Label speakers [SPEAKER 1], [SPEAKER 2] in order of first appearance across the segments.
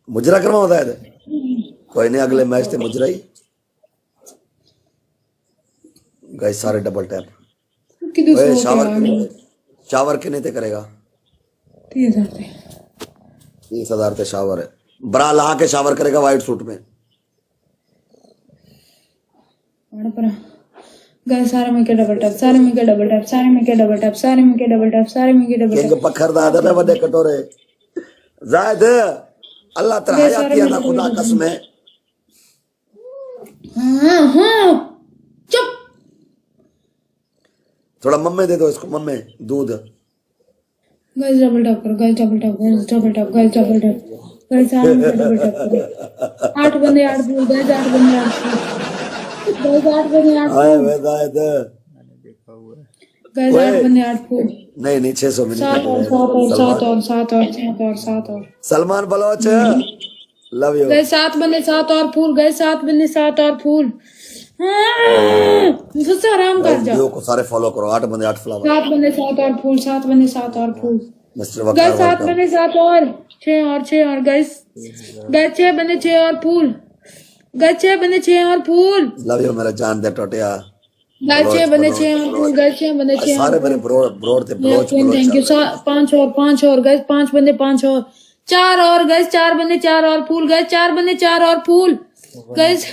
[SPEAKER 1] मुजरा करवा होता है कोई नहीं, अगले मैच थे मुजरा ही। गए सारे डबल टैप। ओए शावर के नहीं ते करेगा 30,000 ते शावर है, ब्रा ला के शावर करेगा व्हाइट सूट में।
[SPEAKER 2] सारे में के डबल टैप, सारे में के डबल टैप, सारे में के डबल टैप, सारे में के डबल टैप, सारे में के डबल टैप।
[SPEAKER 1] किंग पखर दा दे बड़े कटोरे जायद अल्लाह तेरा हया किया ना खुदा कसम है।
[SPEAKER 2] हां चुप।
[SPEAKER 1] थोड़ा मम्मे दे दो इसको, मम्मे दूध।
[SPEAKER 2] गाइस डबल टैप करो, guys double tap, guys double tap, guys double tap, guys सारे में डबल टैप करो। 8 बंदे 8 फूल, गाइस 8 बंदे 8 फूल, गाइस 8 बंदे 8
[SPEAKER 1] आए
[SPEAKER 2] फूल,
[SPEAKER 1] वे जायद
[SPEAKER 2] गाइस 8 बंदे 8 फूल।
[SPEAKER 1] नहीं 600 मिनट
[SPEAKER 2] 7 और 7 और
[SPEAKER 1] Salman Baloch love you.
[SPEAKER 2] Guys 7 बंदे 7 और फूल, गाइस 7 बंदे 7 और फूल। सबसे आराम कर जा।
[SPEAKER 1] वीडियो को सारे फॉलो करो। 8 बंदे 8 फ्लावर।
[SPEAKER 2] 7 बंदे 7 और फूल, 7 बंदे 7 और फूल,
[SPEAKER 1] मिस्टर
[SPEAKER 2] गाइस
[SPEAKER 1] वकार
[SPEAKER 2] 7 बंदे 7 और 6 और 6 और गाइस 6 बंदे 6 और फूल, गाइस 6 बंदे 6 और फूल।
[SPEAKER 1] लव यू मेरा जान दे टोटिया।
[SPEAKER 2] गाइस 6 बंदे 6 और फूल, गाइस 6 बंदे 6
[SPEAKER 1] सारे मेरे ब्रोड थे ब्रोच।
[SPEAKER 2] Thank you. 5 और गाइस 5 बंदे 5 और 4 और गाइस 4 बंदे 4 और फूल, गाइस 4 बंदे 4 और फूल, गाइस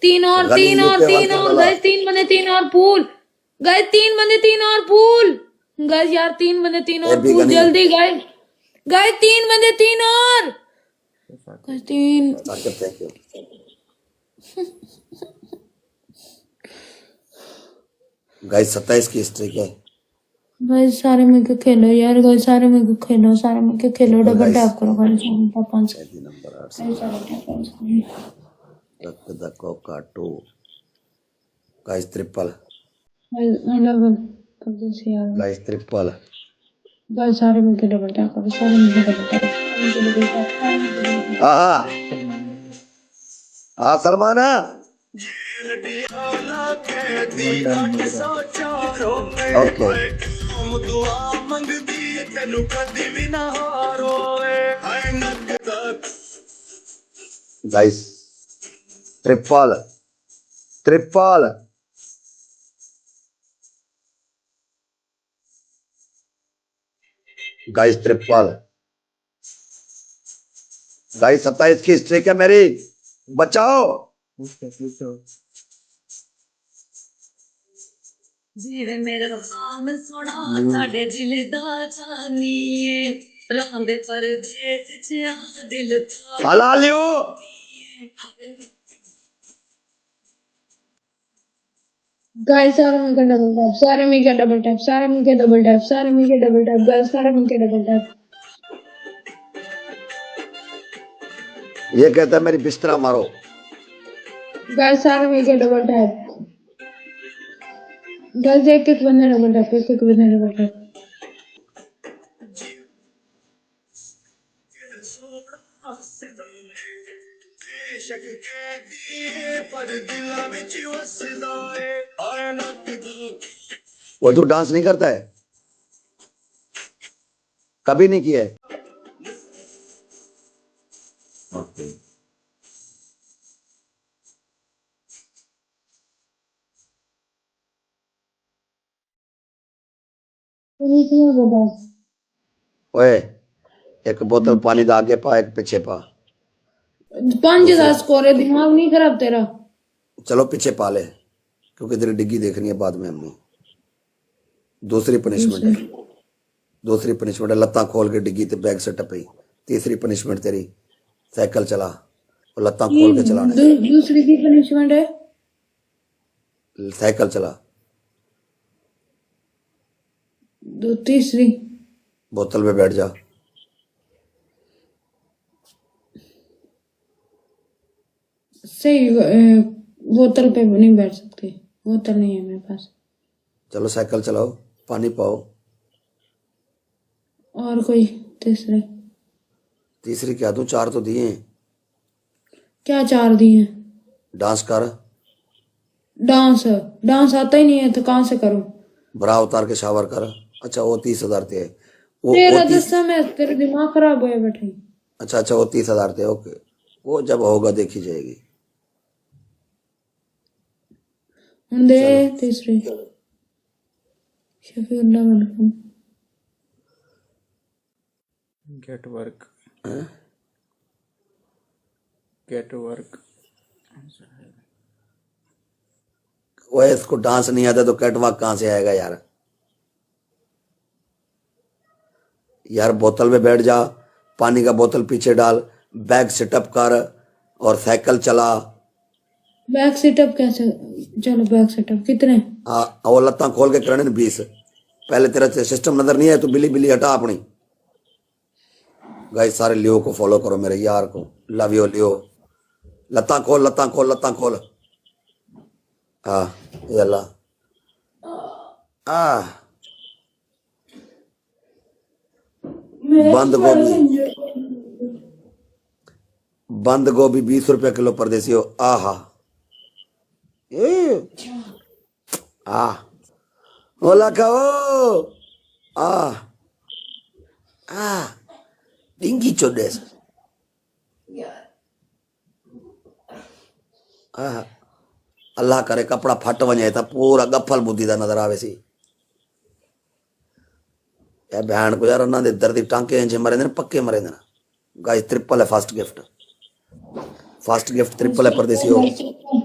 [SPEAKER 2] 3 और गाइस 3 बंदे 3 और फूल, गाइस 3 बंदे 3 और फूल, गाइस यार 3 बंदे 3 और फूल जल्दी गाइस, गाइस 3 बंदे 3 और गाइस 3।
[SPEAKER 1] Thank you. गाइस 27 की स्ट्रिक है।
[SPEAKER 2] गाइस सारे मिलके खेलो यार, गाइस सारे मिलके खेलो, सारे मिलके खेलो। डबल टैप करो गाइस। नंबर 8
[SPEAKER 1] द कोका 2 guys triple.
[SPEAKER 2] I love this यार।
[SPEAKER 1] Guys triple.
[SPEAKER 2] गाइस सारे मिलके डबल टैप करो, सारे मिलके डबल टैप।
[SPEAKER 1] हाँ Salman okay. Guys triple triple. Guys triple. Guys 27 की स्ट्रिक है मेरी, बचाओ।
[SPEAKER 3] जीवे मेरा नाम सोना साडे दिल दा जानिए रांदे परदेस च दिल
[SPEAKER 1] हला लियो।
[SPEAKER 2] गाइस सारे मिलके डबल टैप, सारे मिलके डबल टैप, सारे मिलके डबल टैप, सारे मिलके डबल टैप, गाइस सारे मिलके डबल टैप।
[SPEAKER 1] ये कहता है मेरी बिस्तरा मारो।
[SPEAKER 2] गाइस सारे मिलके डबल टैप, गाइस एक एक बंदे डबल टैप, एक एक बंदे डबल टैप।
[SPEAKER 1] वो तू डांस नहीं करता है, कभी नहीं किया है। ओए एक बोतल पानी दा आगे पा, एक पीछे पा।
[SPEAKER 2] 5-10 स्कोर है, दिमाग नहीं खराब तेरा।
[SPEAKER 1] चलो पीछे पा ले, क्योंकि तेरी डिग्गी देखनी है बाद में हमने। दूसरी पनिशमेंट है, दूसरी पनिशमेंट है लत्ता खोल के डिग्गी ते बैग से टपई। तीसरी पनिशमेंट तेरी साइकिल चला और लत्ता खोल के चलाना।
[SPEAKER 2] दूसरी की पनिशमेंट है
[SPEAKER 1] साइकिल चला।
[SPEAKER 2] तीसरी
[SPEAKER 1] बोतल पे बैठ जा।
[SPEAKER 2] सही बोतल पे नहीं बैठ सकते, बोतल नहीं है मेरे पास।
[SPEAKER 1] चलो साइकिल चलाओ, पानी पाओ।
[SPEAKER 2] और कोई तीसरी?
[SPEAKER 1] तीसरी क्या दूं, 4 तो दिए।
[SPEAKER 2] क्या 4 दिए?
[SPEAKER 1] डांस कर।
[SPEAKER 2] डांस डांस आता ही नहीं है तो कहां से करूं?
[SPEAKER 1] ब्रा उतार के शावर कर। अच्छा वो 30,000 थे वो
[SPEAKER 2] तेरा दस्सा में तेरा दिमाग खराब होया बैठे।
[SPEAKER 1] अच्छा वो 30,000 थे, ओके। वो जब होगा देखी जाएगी।
[SPEAKER 2] दे तीसरी शफीउल्लाह वेलकम।
[SPEAKER 4] गेट वर्क
[SPEAKER 1] हैं?
[SPEAKER 4] गेट वर्क
[SPEAKER 1] वो इसको डांस नहीं आता तो कैटवॉक कहां से आएगा यार। यार बोतल में बैठ जा, पानी का बोतल पीछे डाल, बैग सेटअप कर और साइकिल चला।
[SPEAKER 2] बैक सेटअप कैसे? चलो बैक सेटअप कितने?
[SPEAKER 1] हाँ वो लत्ता खोल के करने 20। पहले तेरा सिस्टम नजर नहीं आया तो बिली बिली हटा अपनी। गाइस सारे लियो को फॉलो करो, मेरे यार को। लव यू लियो। लत्ता खोल लत्ता खोल लत्ता खोल। हाँ ये अल्लाह। बंद गोभी, बंद गोभी 20 रुपए किलो परदेसी हो। आहा ओला खाओ। डिंगी चोडेस। अल्लाह करे कपड़ा फट वने तो पूरा गफल बुद्धि का नजर आवे सी। यार बहन को यार उन्होंने दर्दी टांके इंजे मरे ने, पक्के मरे ने। गाइस ट्रिपल है first gift, first gift triple है परदेसी हो।